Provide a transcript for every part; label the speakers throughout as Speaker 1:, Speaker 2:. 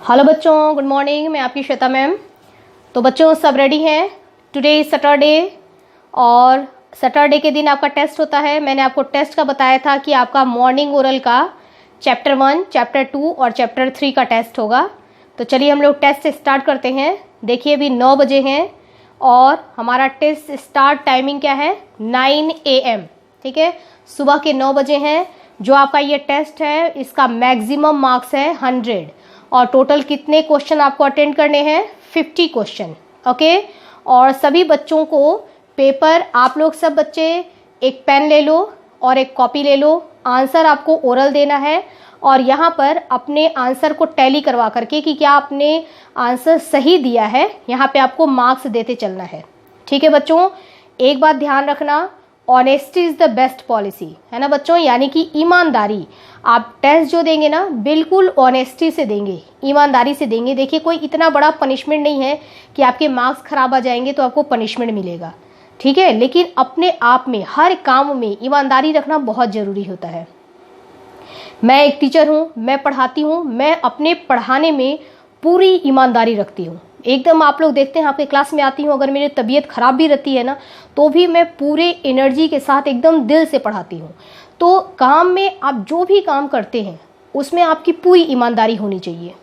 Speaker 1: Hello बच्चों, good morning. मैं आपकी श्वेता मैम। तो बच्चों सब रेडी हैं? टुडे इज सैटरडे और सैटरडे के दिन आपका टेस्ट होता है। मैंने आपको टेस्ट का बताया था कि आपका मॉर्निंग ओरल का चैप्टर 1, चैप्टर 2 और चैप्टर 3 का टेस्ट होगा। तो चलिए हम लोग टेस्ट स्टार्ट करते हैं। देखिए अभी 9 बजे हैं और हमारा टेस्ट स्टार्ट टाइमिंग क्या है? 9 AM। ठीक है, सुबह के 9 बजे हैं। जो आपका ये टेस्ट है इसका मैक्सिमम मार्क्स है 100 और टोटल कितने क्वेश्चन आपको अटेंड करने हैं? 50 क्वेश्चन। ओके, और सभी बच्चों को पेपर, आप लोग सब बच्चे एक पेन ले लो और एक कॉपी ले लो। आंसर आपको ओरल देना है और यहाँ पर अपने आंसर को टैली करवा करके कि क्या आपने आंसर सही दिया है, यहाँ पे आपको मार्क्स देते चलना है। ठीक है बच्चों, एक बात ध्यान रखना, honesty is the best policy, है ना बच्चों, यानी कि ईमानदारी। आप टेस्ट जो देंगे ना बिल्कुल ऑनेस्टी से देंगे, ईमानदारी से देंगे। देखिए कोई इतना बड़ा पनिशमेंट नहीं है कि आपके मार्क्स खराब आ जाएंगे तो आपको पनिशमेंट मिलेगा। ठीक है, लेकिन अपने आप में हर काम में ईमानदारी रखना बहुत ज़रूरी होता है। मैं एक टीचर हूँ, मैं पढ़ाती हूँ, मैं अपने पढ़ाने में पूरी ईमानदारी रखती हूँ। एकदम आप लोग देखते हैं आपके क्लास में आती हूँ, अगर मेरी तबीयत खराब भी रहती है ना तो भी मैं पूरे एनर्जी के साथ एकदम दिल से पढ़ाती हूँ। तो काम में आप जो भी काम करते हैं उसमें आपकी पूरी ईमानदारी होनी चाहिए,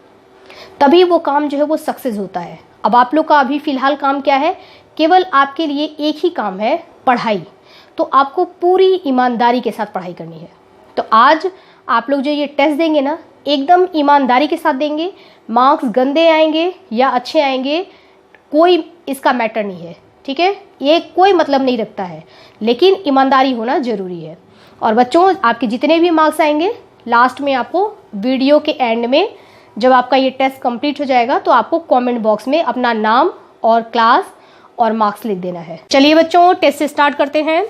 Speaker 1: तभी वो काम जो है वो सक्सेस होता है। अब आप लोग का अभी फ़िलहाल काम क्या है? केवल आपके लिए एक ही काम है, पढ़ाई। तो आपको पूरी ईमानदारी के साथ पढ़ाई करनी है। तो आज आप लोग जो ये टेस्ट देंगे ना एकदम ईमानदारी के साथ देंगे। मार्क्स गंदे आएंगे या अच्छे आएंगे कोई इसका मैटर नहीं है। ठीक है, ये कोई मतलब नहीं रखता है, लेकिन ईमानदारी होना ज़रूरी है। और बच्चों आपके जितने भी मार्क्स आएंगे लास्ट में आपको वीडियो के एंड में जब आपका ये टेस्ट कंप्लीट हो जाएगा तो आपको कमेंट बॉक्स में अपना नाम और क्लास और मार्क्स लिख देना है। चलिए बच्चों टेस्ट स्टार्ट करते हैं।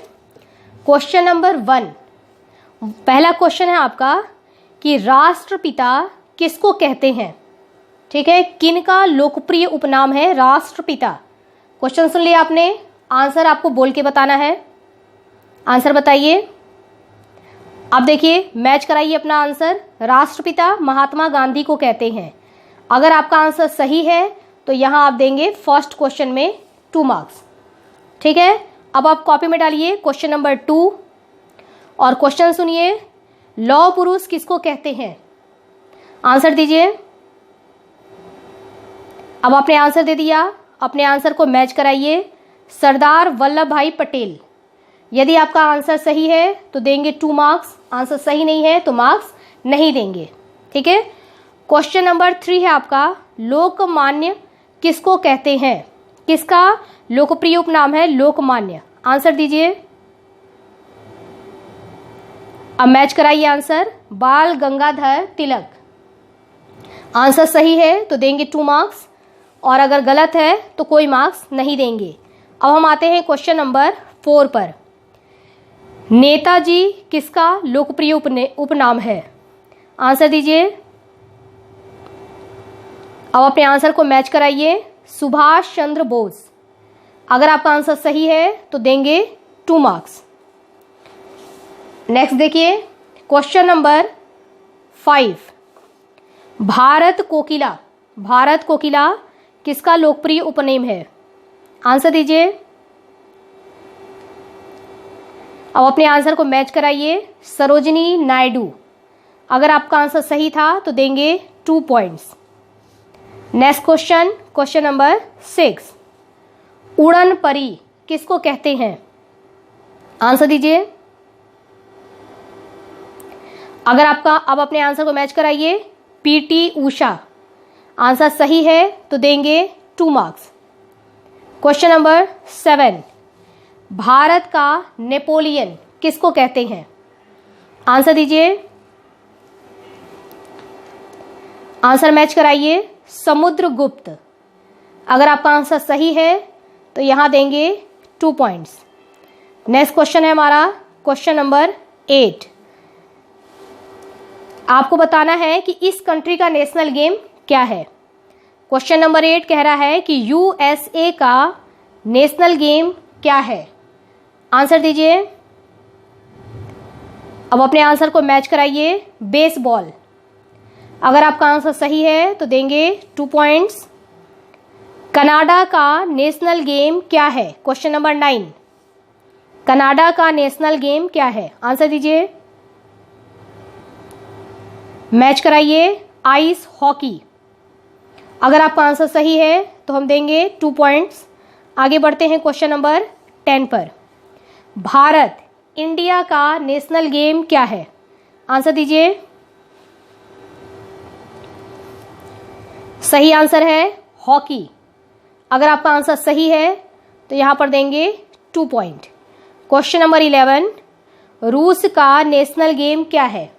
Speaker 1: क्वेश्चन नंबर 1, पहला क्वेश्चन है आपका कि राष्ट्रपिता किसको कहते हैं? ठीक है, किनका लोकप्रिय उपनाम है राष्ट्रपिता? क्वेश्चन सुन लिया आपने, आंसर आपको बोल के बताना है। आंसर बताइए। आप देखिए मैच कराइए अपना आंसर। राष्ट्रपिता महात्मा गांधी को कहते हैं। अगर आपका आंसर सही है तो यहाँ आप देंगे फर्स्ट क्वेश्चन में 2 मार्क्स। ठीक है, अब आप कॉपी में डालिए क्वेश्चन नंबर 2 और क्वेश्चन सुनिए, लौह पुरुष किसको कहते हैं? आंसर दीजिए। अब आपने आंसर दे दिया, अपने आंसर को मैच कराइए। सरदार वल्लभ भाई पटेल। यदि आपका आंसर सही है तो देंगे 2 मार्क्स, आंसर सही नहीं है तो मार्क्स नहीं देंगे। ठीक है, क्वेश्चन नंबर 3 है आपका, लोकमान्य किसको कहते हैं? किसका लोकप्रिय उपनाम है लोकमान्य? आंसर दीजिए। अब मैच कराइए आंसर। बाल गंगाधर तिलक। आंसर सही है तो देंगे 2 मार्क्स और अगर गलत है तो कोई मार्क्स नहीं देंगे। अब हम आते हैं क्वेश्चन नंबर 4 पर। नेताजी किसका लोकप्रिय उपनाम है? आंसर दीजिए। अब अपने आंसर को मैच कराइए। सुभाष चंद्र बोस। अगर आपका आंसर सही है तो देंगे 2 मार्क्स। नेक्स्ट देखिए क्वेश्चन नंबर 5, भारत कोकिला। भारत कोकिला किसका लोकप्रिय उपनेम है? आंसर दीजिए। अब अपने आंसर को मैच कराइए। सरोजिनी नायडू। अगर आपका आंसर सही था तो देंगे 2 points. Next question, question number 6, उड़न परी किसको कहते हैं? आंसर दीजिए। अगर आपका, अब अपने आंसर को मैच कराइए। पीटी उषा। आंसर सही है तो देंगे 2 मार्क्स। क्वेश्चन नंबर 7, भारत का नेपोलियन किसको कहते हैं? आंसर दीजिए। आंसर मैच कराइए। समुद्रगुप्त। अगर आपका आंसर सही है तो यहां देंगे 2 पॉइंट्स। नेक्स्ट क्वेश्चन है हमारा क्वेश्चन नंबर 8। आपको बताना है कि इस कंट्री का नेशनल गेम क्या है। क्वेश्चन नंबर 8 कह रहा है कि यूएसए का नेशनल गेम क्या है? आंसर दीजिए। अब अपने आंसर को मैच कराइए। बेसबॉल। अगर आपका आंसर सही है तो देंगे 2 पॉइंट्स। कनाडा का नेशनल गेम क्या है? क्वेश्चन नंबर 9, कनाडा का नेशनल गेम क्या है? आंसर दीजिए, मैच कराइए। Ice hockey. अगर आपका आंसर सही है तो हम देंगे 2 पॉइंट्स। आगे बढ़ते हैं क्वेश्चन नंबर 10 पर। भारत, इंडिया का नेशनल गेम क्या है? आंसर दीजिए। सही आंसर है हॉकी। अगर आपका आंसर सही है तो यहां पर देंगे 2 पॉइंट। क्वेश्चन नंबर 11, रूस का नेशनल गेम क्या है?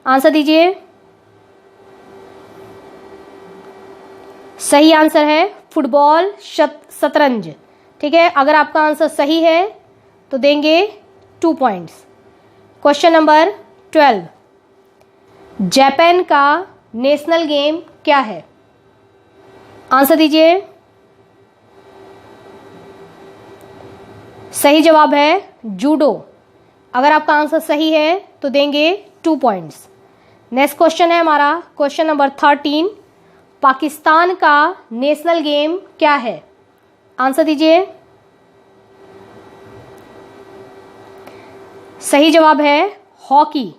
Speaker 1: आंसर दीजिए। सही आंसर है फुटबॉल, शतरंज। ठीक है, अगर आपका आंसर सही है तो देंगे 2 पॉइंट्स। क्वेश्चन नंबर 12, जापान का नेशनल गेम क्या है? आंसर दीजिए। सही जवाब है जूडो। अगर आपका आंसर सही है तो देंगे 2 पॉइंट्स। नेक्स्ट क्वेश्चन है हमारा क्वेश्चन नंबर 13, पाकिस्तान का नेशनल गेम क्या है? आंसर दीजिए। सही जवाब है हॉकी।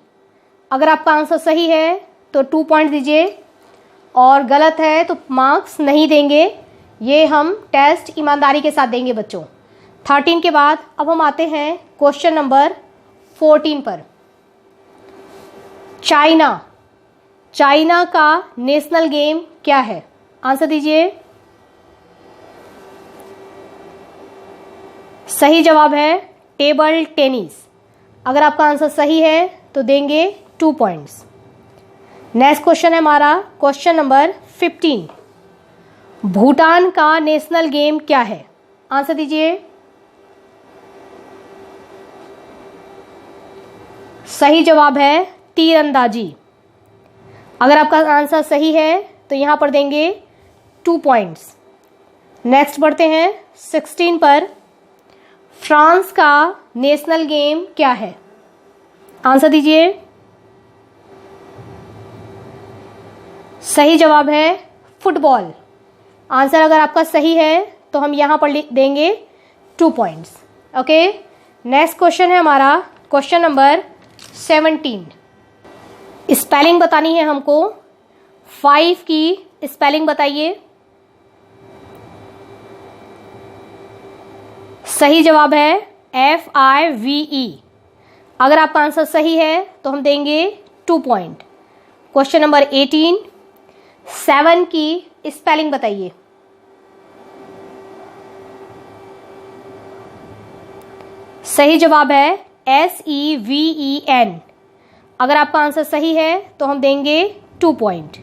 Speaker 1: अगर आपका आंसर सही है तो 2 पॉइंट दीजिए और गलत है तो मार्क्स नहीं देंगे। ये हम टेस्ट ईमानदारी के साथ देंगे बच्चों। 13 के बाद अब हम आते हैं क्वेश्चन नंबर 14 पर। चाइना का नेशनल गेम क्या है? आंसर दीजिए। सही जवाब है टेबल टेनिस। अगर आपका आंसर सही है तो देंगे 2 पॉइंट्स। नेक्स्ट क्वेश्चन है हमारा क्वेश्चन नंबर 15, भूटान का नेशनल गेम क्या है? आंसर दीजिए। सही जवाब है तीरंदाजी। अगर आपका आंसर सही है तो यहां पर देंगे 2 पॉइंट्स। नेक्स्ट बढ़ते हैं 16 पर। फ्रांस का नेशनल गेम क्या है? आंसर दीजिए। सही जवाब है फुटबॉल। आंसर अगर आपका सही है तो हम यहां पर देंगे 2 पॉइंट्स। ओके, नेक्स्ट क्वेश्चन है हमारा क्वेश्चन नंबर 17। स्पेलिंग बतानी है हमको। 5 की स्पेलिंग बताइए। सही जवाब है FIVE। अगर आपका आंसर सही है तो हम देंगे 2 पॉइंट। क्वेश्चन नंबर 18, 7 की स्पेलिंग बताइए। सही जवाब है SEVEN। अगर आपका आंसर सही है तो हम देंगे 2 पॉइंट।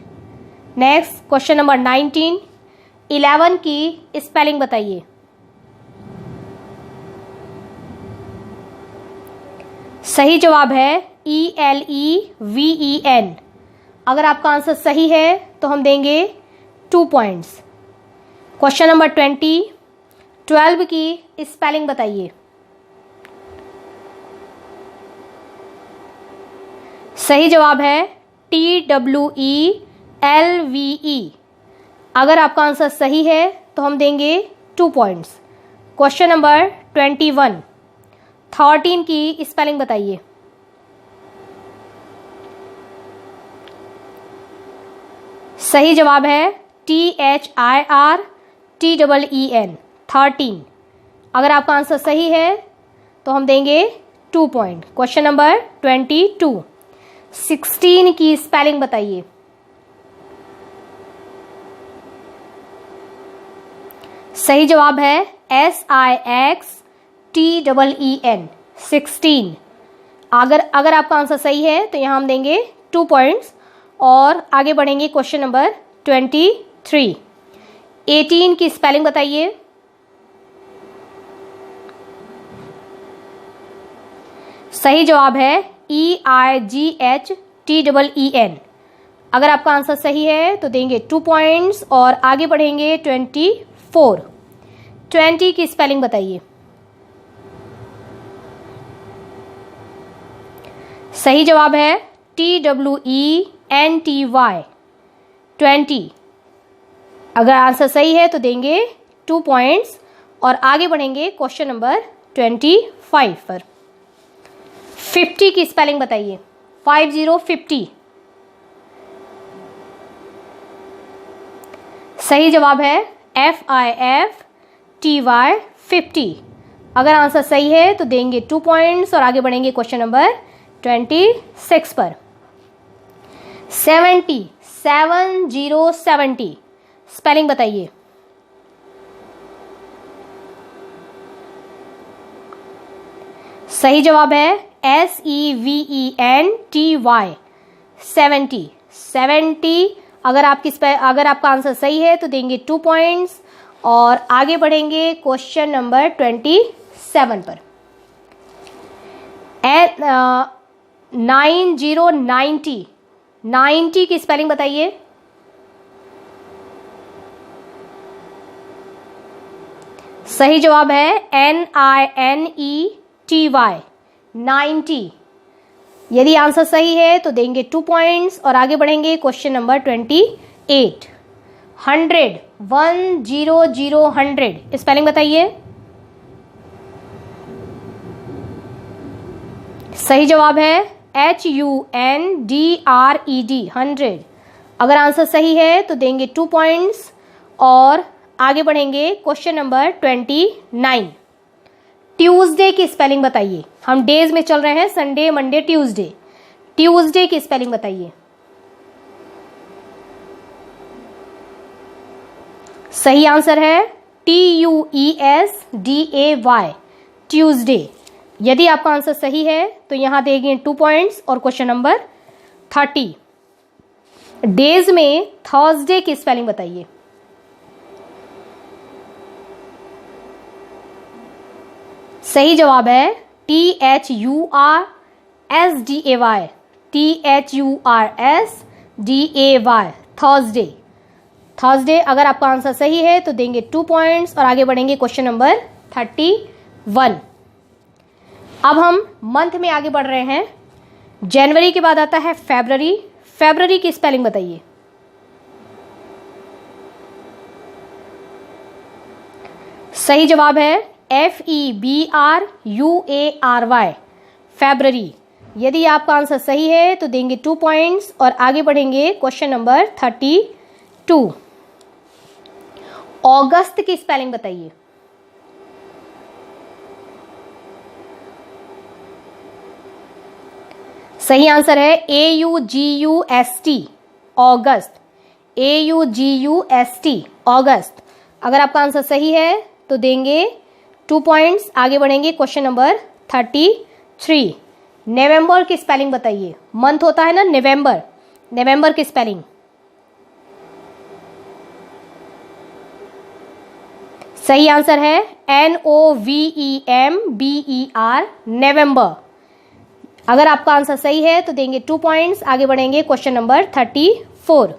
Speaker 1: नेक्स्ट क्वेश्चन नंबर 19, 11 की स्पेलिंग बताइए। सही जवाब है ELEVEN। अगर आपका आंसर सही है तो हम देंगे 2 पॉइंट्स। क्वेश्चन नंबर 20, 12 की स्पेलिंग बताइए। सही जवाब है TWELVE। अगर आपका आंसर सही है तो हम देंगे 2 पॉइंट्स। क्वेश्चन नंबर 21, 13 की स्पेलिंग बताइए। सही जवाब है THIRTEEN 13। अगर आपका आंसर सही है तो हम देंगे 2 पॉइंट। क्वेश्चन नंबर 22, 16 की स्पेलिंग बताइए। सही जवाब है SIXTEEN 16। अगर आपका आंसर सही है तो यहां हम देंगे 2 पॉइंट्स और आगे बढ़ेंगे क्वेश्चन नंबर 23। 18 की स्पेलिंग बताइए। सही जवाब है EIGHTEEN। अगर आपका आंसर सही है तो देंगे 2 पॉइंट्स और आगे बढ़ेंगे 24। 20 की स्पेलिंग बताइए। सही जवाब है TWENTY 20 अगर आंसर सही है तो देंगे 2 पॉइंट्स और आगे बढ़ेंगे क्वेश्चन नंबर 25 पर। 50 की स्पेलिंग बताइए। 50 सही जवाब है FIFTY 50। अगर आंसर सही है तो देंगे 2 पॉइंट्स और आगे बढ़ेंगे क्वेश्चन नंबर 26 पर। 70 स्पेलिंग बताइए। सही जवाब है SEVENTY 70। अगर आपका आंसर सही है तो देंगे 2 पॉइंट्स और आगे बढ़ेंगे क्वेश्चन नंबर 27 पर। 90 की स्पेलिंग बताइए। सही जवाब है NINETY 90। यदि आंसर सही है तो देंगे 2 पॉइंट्स और आगे बढ़ेंगे क्वेश्चन नंबर 28। 100 स्पेलिंग बताइए। सही जवाब है HUNDRED 100। अगर आंसर सही है तो देंगे 2 पॉइंट्स और आगे बढ़ेंगे क्वेश्चन नंबर 29। ट्यूसडे की स्पेलिंग बताइए। हम डेज में चल रहे हैं, संडे, मंडे, ट्यूसडे की स्पेलिंग बताइए। सही आंसर है TUESDAY ट्यूसडे। यदि आपका आंसर सही है तो यहां देंगे 2 पॉइंट्स और क्वेश्चन नंबर 30। डेज में थर्सडे की स्पेलिंग बताइए। सही जवाब है THURSDAY थर्सडे। अगर आपका आंसर सही है तो देंगे 2 पॉइंट्स और आगे बढ़ेंगे क्वेश्चन नंबर 31। अब हम मंथ में आगे बढ़ रहे हैं। जनवरी के बाद आता है फरवरी की स्पेलिंग बताइए। सही जवाब है FEBRUARY फरवरी। यदि आपका आंसर सही है तो देंगे 2 पॉइंट्स और आगे बढ़ेंगे क्वेश्चन नंबर 32। अगस्त की स्पेलिंग बताइए। सही आंसर है AUGUST अगस्त। अगस्त। अगर आपका आंसर सही है तो देंगे 2 पॉइंट्स। आगे बढ़ेंगे क्वेश्चन नंबर 33। नवंबर की स्पेलिंग बताइए। मंथ होता है ना नवंबर की स्पेलिंग। सही आंसर है NOVEMBER नवंबर। अगर आपका आंसर सही है तो देंगे 2 पॉइंट्स। आगे बढ़ेंगे क्वेश्चन नंबर 34।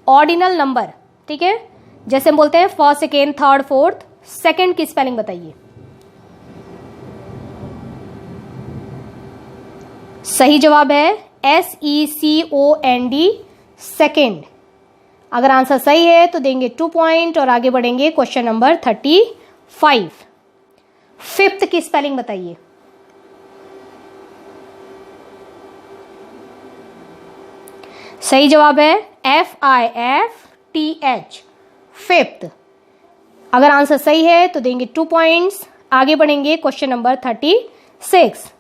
Speaker 1: ऑर्डिनल नंबर, ठीक है, जैसे हम बोलते हैं first, second, third, fourth, second की स्पेलिंग बताइए। सही जवाब है SECOND सेकेंड। अगर आंसर सही है तो देंगे 2 पॉइंट और आगे बढ़ेंगे क्वेश्चन नंबर 35। फिफ्थ की स्पेलिंग बताइए। सही जवाब है FIFTH फिफ्थ। अगर आंसर सही है तो देंगे 2 पॉइंट्स। आगे बढ़ेंगे क्वेश्चन नंबर 36।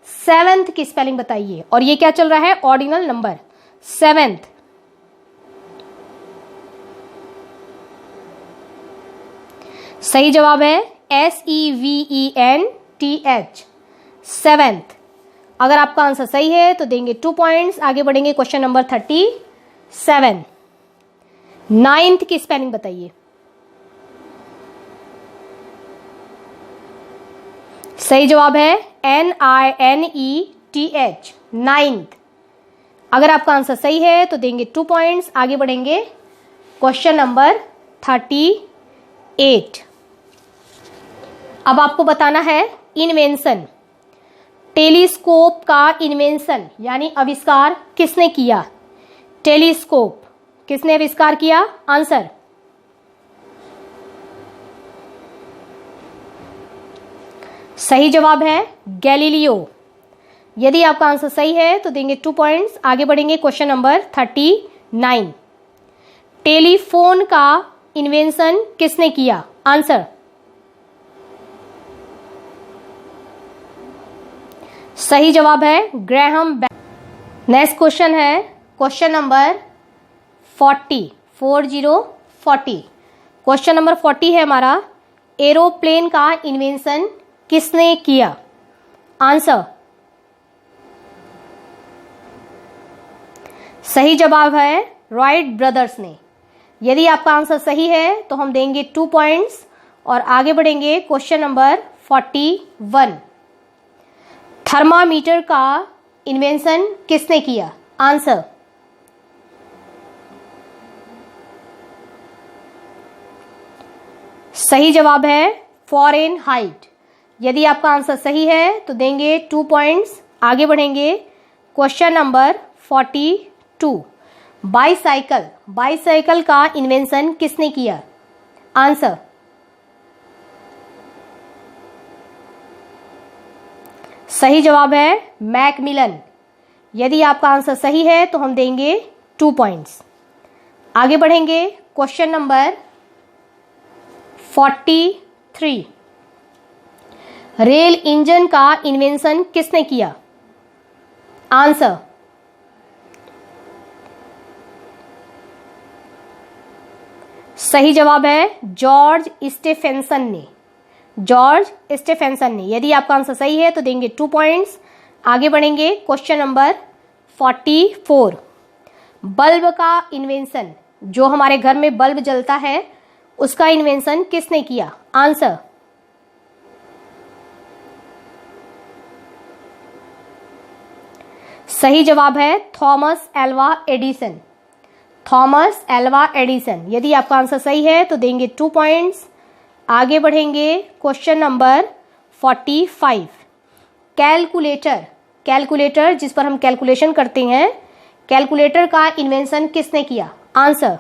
Speaker 1: सेवेंथ की स्पेलिंग बताइए। और ये क्या चल रहा है? Ordinal number seventh. सही जवाब है SEVENTH सेवेंथ। अगर आपका आंसर सही है तो देंगे 2 पॉइंट्स। आगे बढ़ेंगे क्वेश्चन नंबर 37। नाइन्थ की स्पेलिंग बताइए। सही जवाब है NINETH नाइन्थ। अगर आपका आंसर सही है तो देंगे 2 पॉइंट्स। आगे बढ़ेंगे क्वेश्चन नंबर 38। अब आपको बताना है इन्वेंशन। टेलीस्कोप का इन्वेंशन यानी आविष्कार किसने किया? टेलीस्कोप किसने आविष्कार किया? आंसर। सही जवाब है गैलीलियो। यदि आपका आंसर सही है तो देंगे 2 पॉइंट्स। आगे बढ़ेंगे क्वेश्चन नंबर 39। टेलीफोन का इन्वेंशन किसने किया? आंसर। सही जवाब है ग्रैहम बेल। नेक्स्ट क्वेश्चन है क्वेश्चन नंबर 40। क्वेश्चन नंबर 40 है हमारा, एरोप्लेन का इन्वेंशन किसने किया? आंसर। सही जवाब है राइट ब्रदर्स ने। यदि आपका आंसर सही है तो हम देंगे 2 पॉइंट्स और आगे बढ़ेंगे क्वेश्चन नंबर 41। थर्मामीटर का इन्वेंशन किसने किया? आंसर। सही जवाब है फ़ारेनहाइट। यदि आपका आंसर सही है तो देंगे 2 पॉइंट्स। आगे बढ़ेंगे क्वेश्चन नंबर 42। बाईसाइकिल का इन्वेंशन किसने किया? आंसर। सही जवाब है मैकमिलन। यदि आपका आंसर सही है तो हम देंगे 2 पॉइंट्स। आगे बढ़ेंगे क्वेश्चन नंबर 43। रेल इंजन का इन्वेंशन किसने किया? आंसर। सही जवाब है जॉर्ज स्टेफेंसन ने। यदि आपका आंसर सही है तो देंगे 2 पॉइंट्स। आगे बढ़ेंगे क्वेश्चन नंबर 44। बल्ब का इन्वेंशन, जो हमारे घर में बल्ब जलता है, उसका इन्वेंशन किसने किया? आंसर। सही जवाब है थॉमस एल्वा एडिसन। यदि आपका आंसर सही है तो देंगे 2 पॉइंट्स। आगे बढ़ेंगे क्वेश्चन नंबर 45। कैलकुलेटर जिस पर हम कैलकुलेशन करते हैं, कैलकुलेटर का इन्वेंशन किसने किया? आंसर।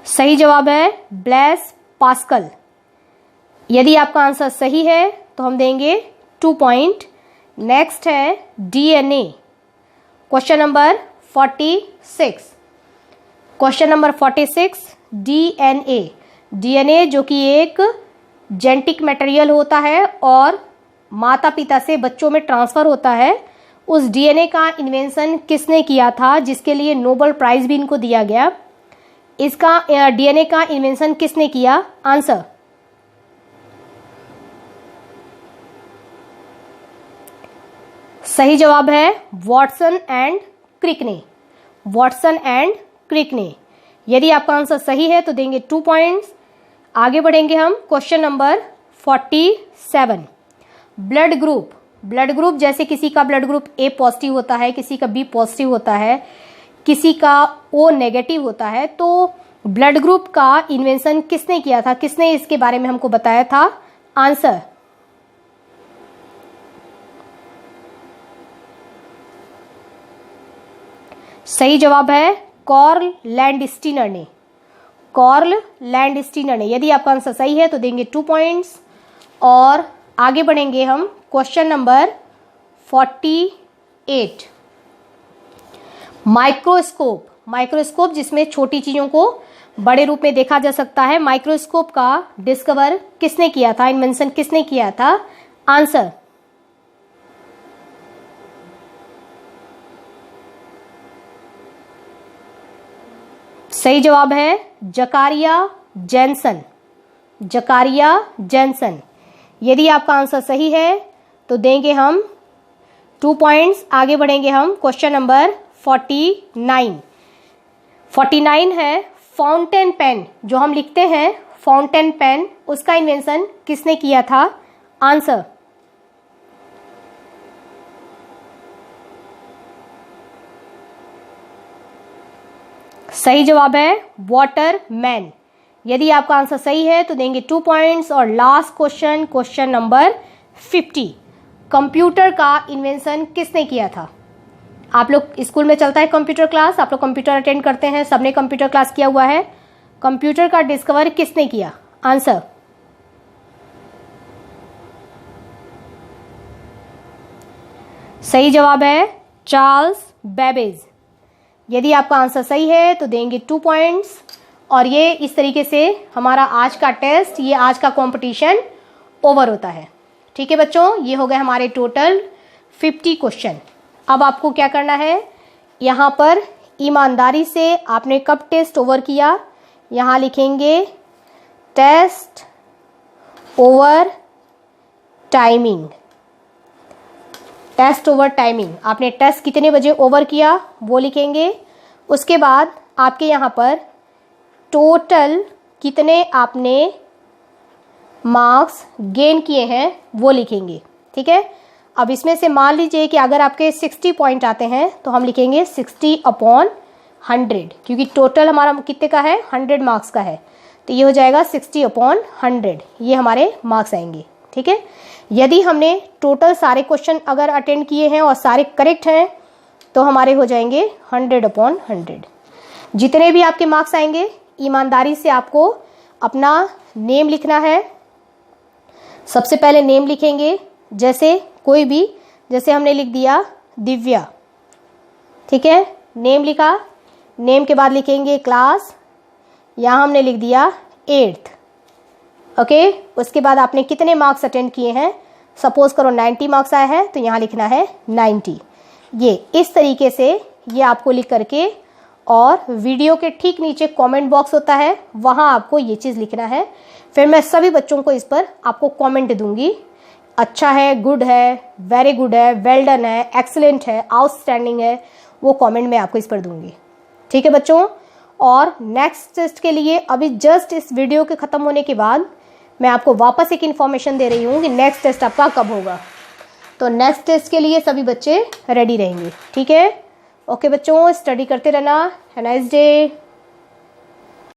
Speaker 1: सही जवाब है ब्लेस पास्कल। यदि आपका आंसर सही है तो हम देंगे 2 पॉइंट। नेक्स्ट है डीएनए। Question number 46। डीएनए जो कि एक जेनेटिक मटेरियल होता है और माता पिता से बच्चों में ट्रांसफर होता है, उस डीएनए का इन्वेंशन किसने किया था, जिसके लिए नोबेल प्राइज भी इनको दिया गया? इसका डीएनए का इन्वेंशन किसने किया? आंसर। सही जवाब है वाटसन एंड क्रिक ने। यदि आपका आंसर सही है तो देंगे 2 पॉइंट्स। आगे बढ़ेंगे हम क्वेश्चन नंबर 47। ब्लड ग्रुप, जैसे किसी का ब्लड ग्रुप ए पॉजिटिव होता है, किसी का बी पॉजिटिव होता है, किसी का ओ नेगेटिव होता है, तो ब्लड ग्रुप का इन्वेंशन किसने किया था? किसने इसके बारे में हमको बताया था? आंसर। सही जवाब है कार्ल लैंडस्टीनर ने। यदि आपका आंसर सही है तो देंगे 2 पॉइंट्स और आगे बढ़ेंगे हम क्वेश्चन नंबर 48। माइक्रोस्कोप जिसमें छोटी चीजों को बड़े रूप में देखा जा सकता है, माइक्रोस्कोप का डिस्कवर किसने किया था? इन्वेंशन किसने किया था? आंसर। सही जवाब है जकारिया जेनसन। यदि आपका आंसर सही है तो देंगे हम 2 पॉइंट्स। आगे बढ़ेंगे हम क्वेश्चन नंबर 49 है फाउंटेन पेन, जो हम लिखते हैं फाउंटेन पेन, उसका इन्वेंशन किसने किया था? आंसर। सही जवाब है वाटरमैन। यदि आपका आंसर सही है तो देंगे 2 पॉइंट्स और लास्ट क्वेश्चन नंबर 50। कंप्यूटर का इन्वेंशन किसने किया था? आप लोग स्कूल में चलता है कंप्यूटर क्लास, आप लोग कंप्यूटर अटेंड करते हैं, सबने कंप्यूटर क्लास किया हुआ है। कंप्यूटर का डिस्कवर किसने किया? आंसर सही जवाब है चार्ल्स बेबेज। यदि आपका आंसर सही है तो देंगे 2 पॉइंट्स। और ये इस तरीके से हमारा आज का टेस्ट, ये आज का कंपटीशन ओवर होता है। ठीक है बच्चों, ये हो गए हमारे टोटल 50 क्वेश्चन। अब आपको क्या करना है, यहाँ पर ईमानदारी से आपने कब टेस्ट ओवर किया, यहाँ लिखेंगे test over timing. Test over timing, आपने टेस्ट कितने बजे ओवर किया वो लिखेंगे। उसके बाद आपके यहाँ पर टोटल कितने आपने मार्क्स गेन किए हैं वो लिखेंगे। ठीक है, अब इसमें से मान लीजिए कि अगर आपके 60 पॉइंट आते हैं तो हम लिखेंगे 60/100, क्योंकि टोटल हमारा कितने का है, 100 मार्क्स का है, तो ये हो जाएगा 60/100, ये हमारे मार्क्स आएंगे। ठीक है, यदि हमने टोटल सारे क्वेश्चन अगर अटेंड किए हैं और सारे करेक्ट हैं तो हमारे हो जाएंगे 100/100। जितने भी आपके मार्क्स आएंगे ईमानदारी से आपको अपना नेम लिखना है। सबसे पहले नेम लिखेंगे, जैसे कोई भी, जैसे हमने लिख दिया दिव्या। ठीक है, नेम लिखा, नेम के बाद लिखेंगे क्लास, यहाँ हमने लिख दिया 8th। ओके, उसके बाद आपने कितने मार्क्स अटेंड किए हैं, सपोज करो 90 मार्क्स आया है तो यहाँ लिखना है 90। ये इस तरीके से ये आपको लिख करके, और वीडियो के ठीक नीचे कमेंट बॉक्स होता है, वहाँ आपको ये चीज़ लिखना है। फिर मैं सभी बच्चों को इस पर आपको कमेंट दूंगी, अच्छा है, गुड है, वेरी गुड है, वेल डन है, एक्सीलेंट है, आउटस्टैंडिंग है, वो कमेंट मैं आपको इस पर दूंगी। ठीक है बच्चों, और नेक्स्ट टेस्ट के लिए अभी जस्ट इस वीडियो के ख़त्म होने के बाद मैं आपको वापस एक इन्फॉर्मेशन दे रही हूँ कि नेक्स्ट टेस्ट आपका कब होगा। तो नेक्स्ट टेस्ट के लिए सभी बच्चे रेडी रहेंगे। ठीक है, ओके बच्चों, स्टडी करते रहना। Have a nice day.